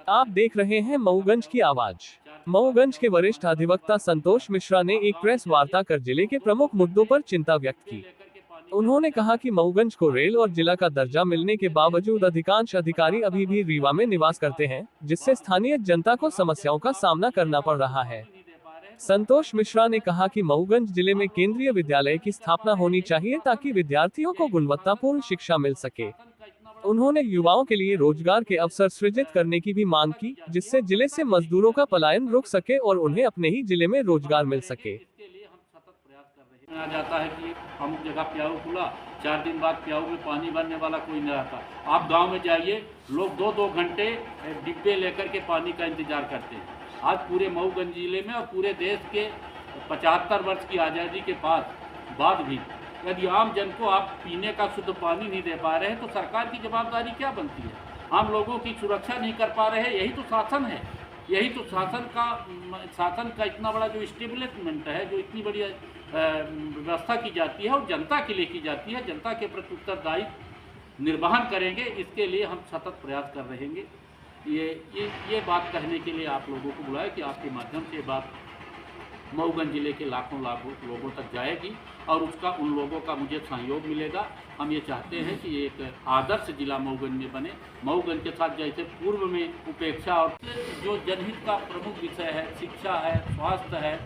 आप देख रहे हैं मऊगंज की आवाज। मऊगंज के वरिष्ठ अधिवक्ता संतोष मिश्रा ने एक प्रेस वार्ता कर जिले के प्रमुख मुद्दों पर चिंता व्यक्त की। उन्होंने कहा कि मऊगंज को रेल और जिला का दर्जा मिलने के बावजूद अधिकांश अधिकारी अभी भी रीवा में निवास करते हैं, जिससे स्थानीय जनता को समस्याओं का सामना करना पड़ रहा है। संतोष मिश्रा ने कहा कि मऊगंज जिले में केंद्रीय विद्यालय की स्थापना होनी चाहिए ताकि विद्यार्थियों को गुणवत्तापूर्ण शिक्षा मिल सके। उन्होंने युवाओं के लिए रोजगार के अवसर सृजित करने की भी मांग की, जिससे जिले से मजदूरों का पलायन रुक सके और उन्हें अपने ही जिले में रोजगार मिल सके। आ जाता है कि अमुक जगह प्याऊ खुला, 4 दिन बाद प्याऊ में पानी भरने वाला कोई नहीं रहता। आप गांव में जाइए, लोग 2-2 घंटे डिब्बे लेकर के पानी का इंतजार करते हैं। आज पूरे मऊगंज जिले में और पूरे देश के 75 वर्ष की आज़ादी के बाद भी यदि आम जन को आप पीने का शुद्ध पानी नहीं दे पा रहे हैं तो सरकार की जवाबदारी क्या बनती है? आम लोगों की सुरक्षा नहीं कर पा रहे हैं, यही तो शासन है। यही तो शासन का इतना बड़ा जो इस्टेब्लिशमेंट है, जो इतनी बड़ी व्यवस्था की जाती है और जनता के लिए की जाती है, जनता के प्रति उत्तरदायित्व निर्वहन करेंगे, इसके लिए हम सतत प्रयास कर रहेंगे। ये बात कहने के लिए आप लोगों को बुलाया कि आपके माध्यम से बात मऊगंज जिले के लाखों लोगों तक जाएगी और उसका उन लोगों का मुझे सहयोग मिलेगा। हम ये चाहते हैं कि एक आदर्श जिला मऊगंज में बने। मऊगंज के साथ जैसे पूर्व में उपेक्षा और जो जनहित का प्रमुख विषय है, शिक्षा है, स्वास्थ्य है,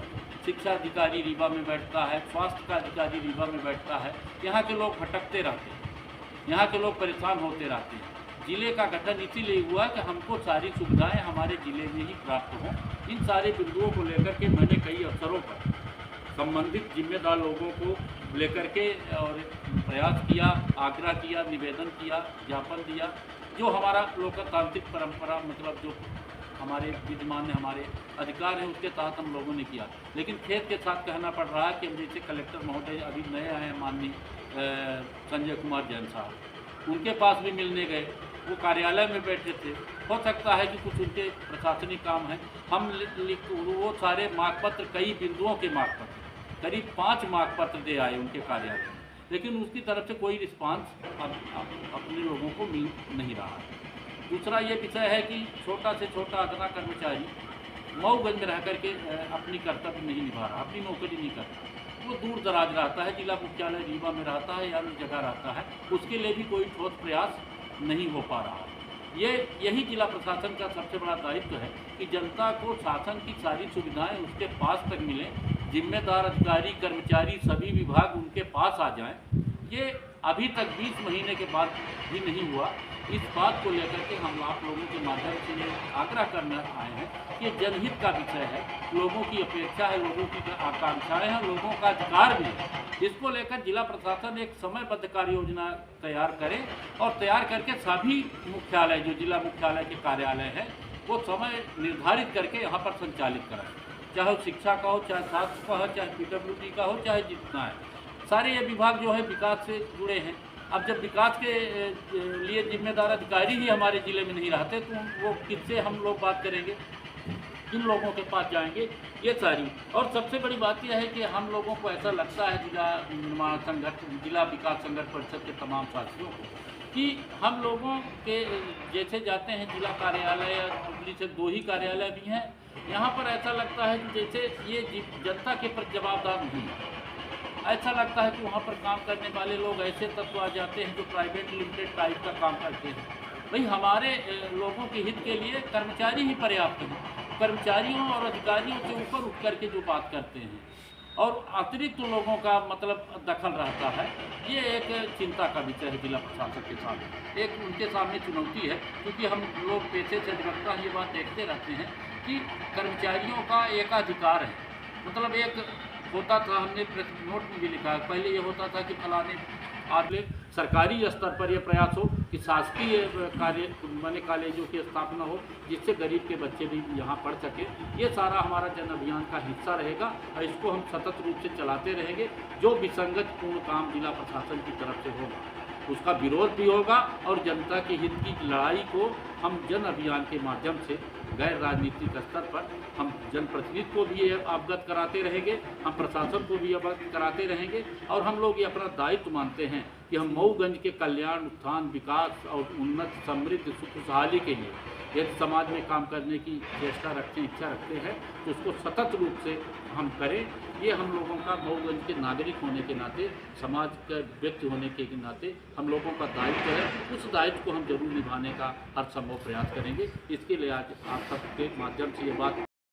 शिक्षा अधिकारी रीवा में बैठता है, स्वास्थ्य का अधिकारी रीवा में बैठता है। यहाँ के लोग भटकते रहते हैं, यहाँ के लोग परेशान होते रहते हैं। जिले का गठन इसीलिए हुआ कि हमको सारी सुविधाएं हमारे जिले में ही प्राप्त हों। इन सारे बिंदुओं को लेकर के मैंने कई अवसरों पर संबंधित जिम्मेदार लोगों को लेकर के और प्रयास किया, आग्रह किया, निवेदन किया, ज्ञापन दिया। जो हमारा लोकतांत्रिक परंपरा मतलब जो हमारे विद्यमान हमारे अधिकार हैं उसके तहत हम लोगों ने किया। लेकिन खेद के साथ कहना पड़ रहा है कि जैसे कलेक्टर महोदय अभी नए आए हैं, माननीय संजय कुमार जैन साहब, उनके पास भी मिलने गए, वो कार्यालय में बैठे थे। हो सकता है कि कुछ उनके प्रशासनिक काम है। हम वो सारे मांगपत्र, कई बिंदुओं के मांगपत्र, करीब 5 मांगपत्र दे आए उनके कार्यालय में, लेकिन उसकी तरफ से कोई रिस्पांस अपने लोगों को मिल नहीं रहा है। दूसरा ये विषय है कि छोटा से छोटा अदना कर्मचारी मऊगंज में रह करके अपनी कर्तव्य नहीं निभा रहा, अपनी नौकरी नहीं करता। वो दूर दराज रहता है, जिला मुख्यालय रीवा में रहता है या अन्य जगह रहता है, उसके लिए भी कोई ठोस प्रयास नहीं हो पा रहा। यही जिला प्रशासन का सबसे बड़ा दायित्व है कि जनता को शासन की सारी सुविधाएं उसके पास तक मिलें, जिम्मेदार अधिकारी कर्मचारी सभी विभाग उनके पास आ जाएं। ये अभी तक 20 महीने के बाद भी नहीं हुआ। इस बात को लेकर के हम आप लोगों के माध्यम से ये आग्रह करने आए हैं कि जनहित का विषय है, लोगों की अपेक्षा है, लोगों की आकांक्षाएं हैं, लोगों का अधिकार भी है। इसको लेकर जिला प्रशासन एक समयबद्ध कार्य योजना तैयार करे और तैयार करके सभी मुख्यालय, जो जिला मुख्यालय के कार्यालय है, वो समय निर्धारित करके यहाँ पर संचालित कराए। चाहे शिक्षा का हो, चाहे स्वास्थ्य का हो, चाहे PWD का हो, चाहे जितना है, सारे ये विभाग जो है विकास से जुड़े हैं। अब जब विकास के लिए जिम्मेदार अधिकारी ही हमारे ज़िले में नहीं रहते तो वो किससे हम लोग बात करेंगे, किन लोगों के पास जाएंगे? ये सारी। और सबसे बड़ी बात यह है कि हम लोगों को ऐसा लगता है, जिला निर्माण संगठन, जिला विकास संगठन परिषद के तमाम साथियों को, कि हम लोगों के जैसे जाते हैं जिला कार्यालय या दिल्ली से 2 ही कार्यालय भी हैं, यहाँ पर ऐसा लगता है कि जैसे ये जनता के प्रति जवाबदार नहीं है। ऐसा लगता है कि वहाँ पर काम करने वाले लोग ऐसे तत्व आ जाते हैं जो प्राइवेट लिमिटेड टाइप का काम करते हैं। भाई हमारे लोगों के हित के लिए कर्मचारी ही पर्याप्त हैं। कर्मचारियों और अधिकारियों से ऊपर उठ करके जो बात करते हैं और अतिरिक्त लोगों का मतलब दखल रहता है, ये एक चिंता का विषय है जिला प्रशासन के सामने। एक उनके सामने चुनौती है, क्योंकि हम लोग पेशे से अधिवक्ता ये बात देखते रहते हैं कि कर्मचारियों का एकाधिकार है। मतलब एक होता था, हमने प्रेस नोट में भी लिखा है, पहले ये होता था कि फलाने आदमी सरकारी स्तर पर यह प्रयास हो कि शासकीय कॉलेजों की स्थापना हो, जिससे गरीब के बच्चे भी यहाँ पढ़ सके। ये सारा हमारा जन अभियान का हिस्सा रहेगा और इसको हम सतत रूप से चलाते रहेंगे। जो विसंगत पूर्ण काम जिला प्रशासन की तरफ से होगा उसका विरोध भी होगा और जनता के हित की लड़ाई को हम जन अभियान के माध्यम से गैर राजनीतिक स्तर पर हम जनप्रतिनिधि को भी अवगत कराते रहेंगे, हम प्रशासन को भी अवगत कराते रहेंगे। और हम लोग ये अपना दायित्व मानते हैं कि हम मऊगंज के कल्याण, उत्थान, विकास और उन्नत, समृद्ध, सुख खुशहाली के लिए यदि समाज में काम करने की चेष्टा रखते हैं, इच्छा रखते हैं, तो उसको सतत रूप से हम करें। ये हम लोगों का मऊगंज के नागरिक होने के नाते, समाज का व्यक्ति होने के नाते हम लोगों का दायित्व है। उस दायित्व को हम जरूर निभाने का हर संभव प्रयास करेंगे। इसके लिए आज आप सबके माध्यम से ये बात